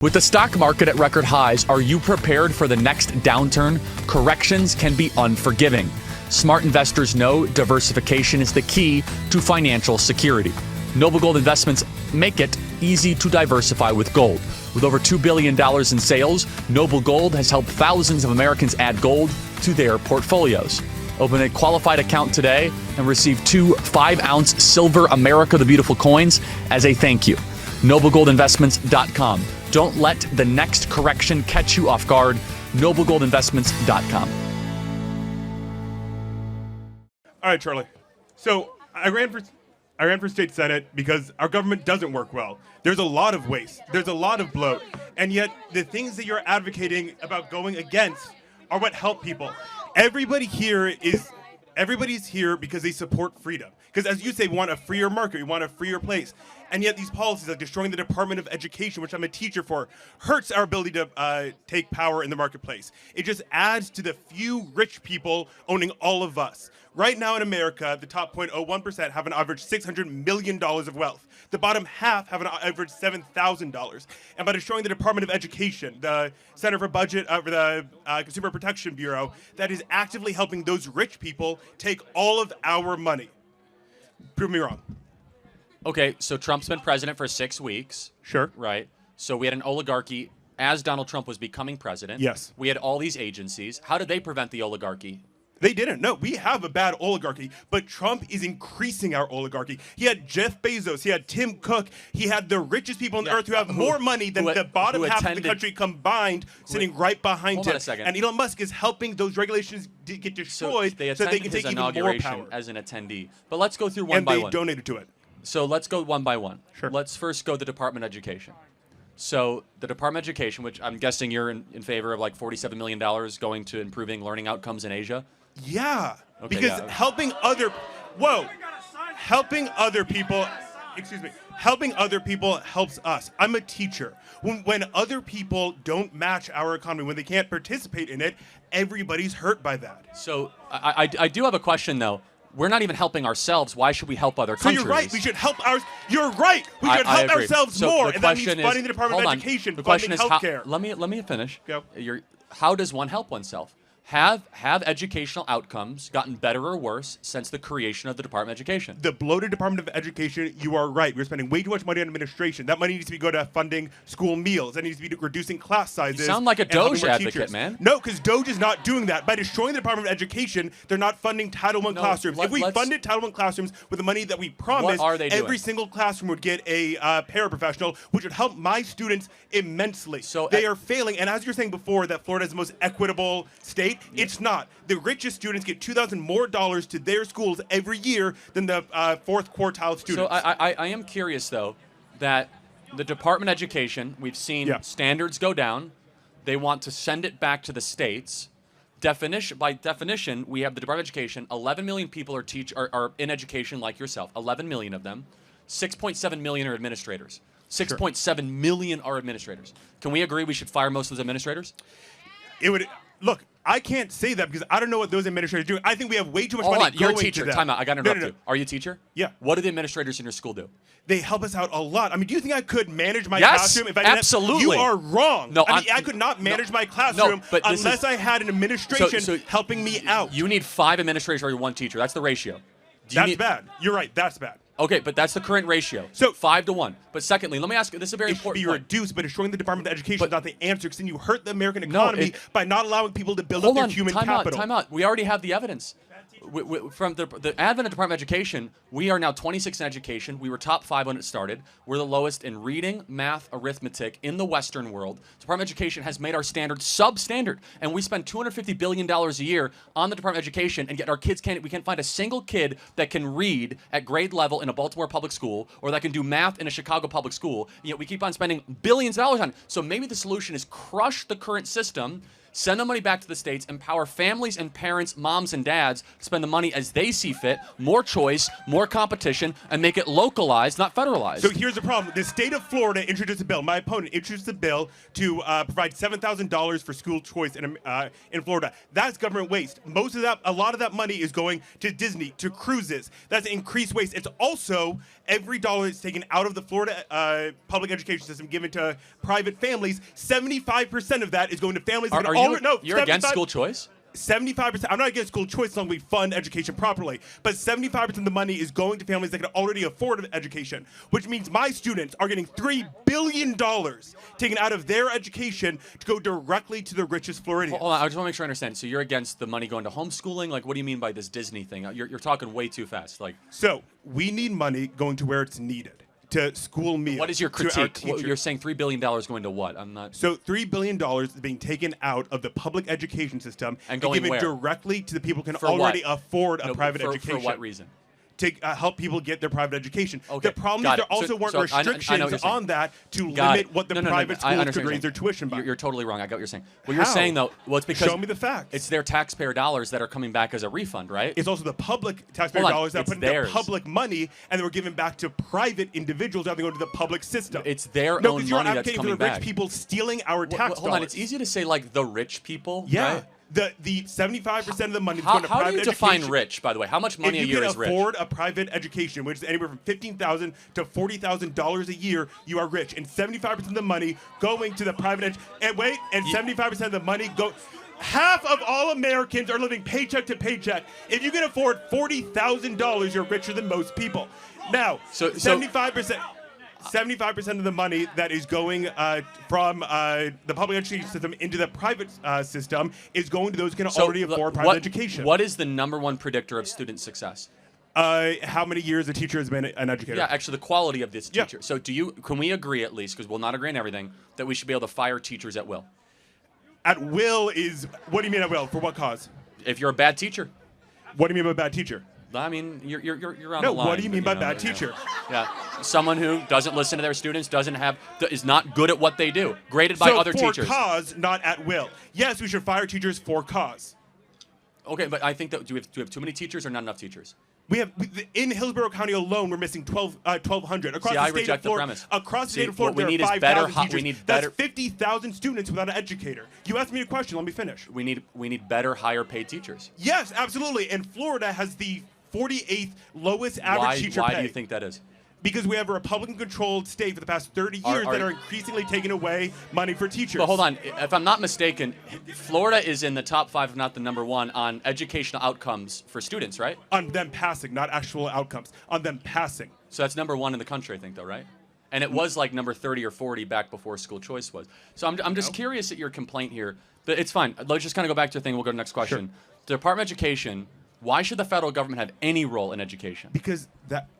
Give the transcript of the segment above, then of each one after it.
With the stock market at record highs, are you prepared for the next downturn? Corrections can be unforgiving. Smart investors know diversification is the key to financial security. Noble Gold Investments make it easy to diversify with gold. With over $2 billion in sales, Noble Gold has helped thousands of Americans add gold to their portfolios. Open a qualified account today and receive 2 5-ounce Silver America the Beautiful coins as a thank you. NobleGoldInvestments.com. Don't let the next correction catch you off guard. NobleGoldInvestments.com. All right, Charlie. So I ran for state senate because our government doesn't work well. There's a lot of waste. There's a lot of bloat. And yet the things that you're advocating about going against are what help people. Everybody's here because they support freedom. Because as you say, we want a freer market, we want a freer place. And yet these policies, like destroying the Department of Education, which I'm a teacher for, hurts our ability to take power in the marketplace. It just adds to the few rich people owning all of us. Right now in America, the top 0.01% have an average $600 million of wealth. The bottom half have an average $7,000. And by destroying the Department of Education, the Center for Budget, the Consumer Protection Bureau, that is actively helping those rich people take all of our money. Prove me wrong. Okay, so Trump's been president for 6 weeks. Sure. Right. So we had an oligarchy as Donald Trump was becoming president. Yes. We had all these agencies. How did they prevent the oligarchy? They didn't. No, we have a bad oligarchy, but Trump is increasing our oligarchy. He had Jeff Bezos, he had Tim Cook, he had the richest people on the earth who have more money than the bottom half of the country combined, sitting right behind him. Hold on a second. And Elon Musk is helping those regulations get destroyed so they can take even more power. As an attendee. But let's go through one by one. And they donated to it. So let's go one by one. Sure. Let's first go to the Department of Education. So the Department of Education, which I'm guessing you're in favor of, like $47 million going to improving learning outcomes in Asia? Yeah. Okay, because helping other people helps us. I'm a teacher. When other people don't match our economy, when they can't participate in it, everybody's hurt by that. So I do have a question, though. We're not even helping ourselves. Why should we help other countries? So you're right. We should help ours. You're right. We should help ourselves more. And that means funding the Department of Education, funding healthcare. Let me finish. Go. How does one help oneself? Have educational outcomes gotten better or worse since the creation of the Department of Education? The bloated Department of Education, you are right. We're spending way too much money on administration. That money needs to be go to funding school meals. That needs to be reducing class sizes. You sound like a Doge advocate, man. No, because Doge is not doing that. By destroying the Department of Education, they're not funding Title I classrooms. If we funded Title I classrooms with the money that we promised, every single classroom would get a paraprofessional, which would help my students immensely. So they are failing. And as you're saying before, that Florida is the most equitable state. Yeah. It's not. The richest students get $2,000 more to their schools every year than the fourth quartile students. So I am curious, though, that the Department of Education, we've seen standards go down. They want to send it back to the states. By definition, we have the Department of Education. 11 million people are in education like yourself. 11 million of them. 6.7 million are administrators. 6.7 million are administrators. Can we agree we should fire most of those administrators? It would. Look, I can't say that because I don't know what those administrators are doing. I think we have way too much money going to them. You're a teacher. Time out. I got to interrupt you. Are you a teacher? Yeah. What do the administrators in your school do? They help us out a lot. I mean, do you think I could manage my classroom if I didn't? Absolutely. You are wrong. No, I could not manage my classroom unless I had an administration helping me out. You need 5 administrators or 1 teacher. That's the ratio. That's bad. You're right. That's bad. Okay, but that's the current ratio. So 5 to 1. But secondly, let me ask you, this is a very important point. It should be reduced, but destroying the Department of Education is not the answer, because then you hurt the American economy by not allowing people to build up their human capital. Time out. We already have the evidence. From the advent of Department of Education, we are now 26 in education. We were top 5 when it started. We're the lowest in reading, math, arithmetic in the Western world. Department of Education has made our standards substandard, and we spend $250 billion a year on the Department of Education, and yet our kids we can't find a single kid that can read at grade level in a Baltimore public school or that can do math in a Chicago public school. Yet we keep on spending billions of dollars on it. So maybe the solution is crush the current system, Send the money back to the states, empower families and parents, moms and dads, to spend the money as they see fit, more choice, more competition, and make it localized, not federalized. So here's the problem. The state of Florida introduced a bill. My opponent introduced a bill to provide $7,000 for school choice in Florida. That's government waste. A lot of that money is going to Disney, to cruises. That's increased waste. It's also every dollar that's taken out of the Florida public education system given to private families. 75% of that is going to families. You're against school choice? 75%. I'm not against school choice as long as we fund education properly, but 75% of the money is going to families that can already afford education, which means my students are getting $3 billion taken out of their education to go directly to the richest Floridians. Hold on, I just want to make sure I understand. So you're against the money going to homeschooling? Like, what do you mean by this Disney thing? You're talking way too fast. So we need money going to where it's needed. To school meals. What is your critique? You're saying $3 billion going to what? I'm not. So $3 billion is being taken out of the public education system and given where? Directly to the people who can already afford a private education. For what reason? To help people get their private education. Okay. The problem is there also weren't restrictions on that to limit what the private schools could raise their tuition by. You're totally wrong. I get what you're saying. What you're saying, though, well, it's because... Show me the facts. It's their taxpayer dollars that are coming back as a refund, right? It's also the public taxpayer dollars that put into public money and they were given back to private individuals rather than going to the public system. It's their own money that's coming back. No, because you're advocating for the rich people stealing our tax dollars. Hold on. It's easy to say, the rich people, yeah. Right? The 75% of the money that's going to private education. How do you define rich, by the way? How much money a year is rich? If you can afford a private education, which is anywhere from $15,000 to $40,000 a year, you are rich. And 75% of the money going to the private and 75% of the money go. Half of all Americans are living paycheck to paycheck. If you can afford $40,000, you're richer than most people. Now, 75%. 75% of the money that is going from the public education system into the private system is going to those who can already afford private education. What is the number one predictor of student success? How many years a teacher has been an educator? Yeah, actually, the quality of this teacher. Yeah. So, can we agree at least, because we'll not agree on everything, that we should be able to fire teachers at will? At will is what do you mean at will? For what cause? If you're a bad teacher. What do you mean by bad teacher? I mean, you're on the line. No, what do you mean by bad teacher? Yeah, someone who doesn't listen to their students, is not good at what they do, graded by other teachers. For cause, not at will. Yes, we should fire teachers for cause. Okay, but I think that do we have too many teachers or not enough teachers? In Hillsborough County alone, we're missing 1,200. Across the state of Florida, across the state of Florida, there are 5,000 teachers. That's 50,000 students without an educator. You asked me a question. Let me finish. We need better, higher paid teachers. Yes, absolutely. And Florida has the 48th lowest average teacher pay. Why do you think that is? Because we have a Republican-controlled state for the past 30 years that are increasingly taking away money for teachers. But hold on. If I'm not mistaken, Florida is in the top 5, if not the number 1, on educational outcomes for students, right? On them passing, not actual outcomes. On them passing. So that's number 1 in the country, I think, though, right? And it was like number 30 or 40 back before school choice was. So I'm just curious at your complaint here. But it's fine. Let's just kind of go back to the thing. We'll go to the next question. Sure. The Department of Education, why should the federal government have any role in education? Because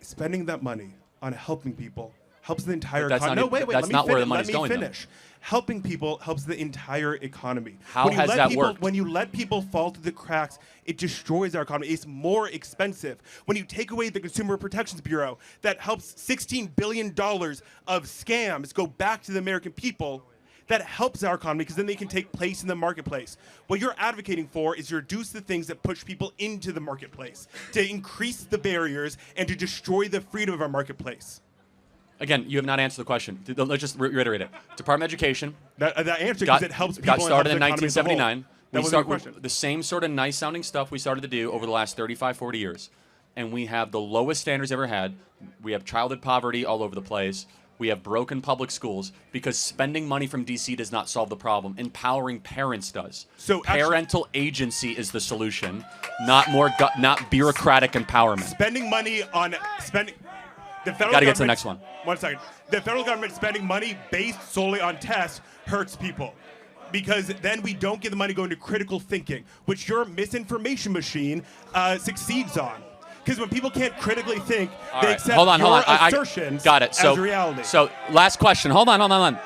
spending that money on helping people helps the entire economy. No, wait. That's not where the money's going. Let me finish. Helping people helps the entire economy. How has that worked? When you let people fall through the cracks, it destroys our economy. It's more expensive. When you take away the Consumer Protections Bureau that helps $16 billion of scams go back to the American people, that helps our economy because then they can take place in the marketplace. What you're advocating for is to reduce the things that push people into the marketplace, to increase the barriers, and to destroy the freedom of our marketplace. Again, you have not answered the question. Let's just reiterate it. Department of Education. That answer because it helps people. Got started in 1979. That was the question. The same sort of nice-sounding stuff we started to do over the last 35, 40 years. And we have the lowest standards ever had. We have childhood poverty all over the place. We have broken public schools because spending money from D.C. does not solve the problem. Empowering parents does. So parental agency is the solution, not bureaucratic empowerment. Spending money on spending. The federal Got to get to the next one. 1 second. The federal government spending money based solely on tests hurts people. Because then we don't get the money going to critical thinking, which your misinformation machine succeeds on. Because when people can't critically think, they accept your assertions as reality. So last question. Hold on.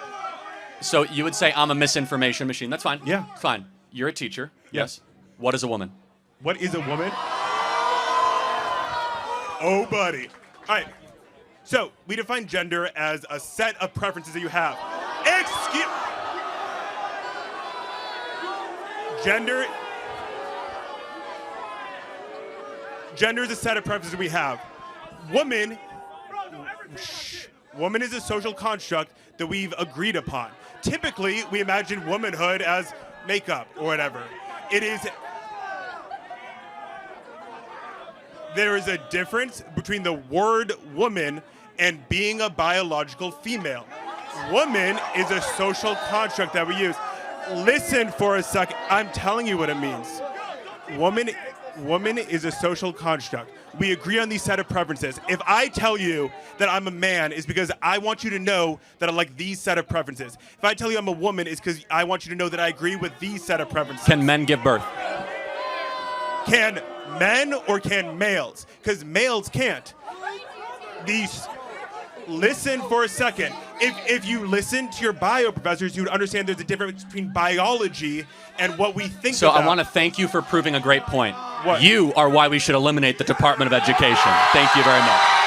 So you would say I'm a misinformation machine. That's fine. Yeah. Fine. You're a teacher. Yes. What is a woman? What is a woman? Oh, buddy. All right. So we define gender as a set of preferences that you have. Gender is a set of preferences we have. Woman is a social construct that we've agreed upon. Typically, we imagine womanhood as makeup or whatever. There is a difference between the word woman and being a biological female. Woman is a social construct that we use. Listen for a second. I'm telling you what it means. Woman is a social construct. We agree on these set of preferences. If I tell you that I'm a man, it's because I want you to know that I like these set of preferences. If I tell you I'm a woman, it's because I want you to know that I agree with these set of preferences. Can men give birth? Can men or can males? Because males can't. Listen for a second. If you listen to your bio professors, you would understand there's a difference between biology and what we think So about. I want to thank you for proving a great point. What? You are why we should eliminate the Department of Education. Thank you very much.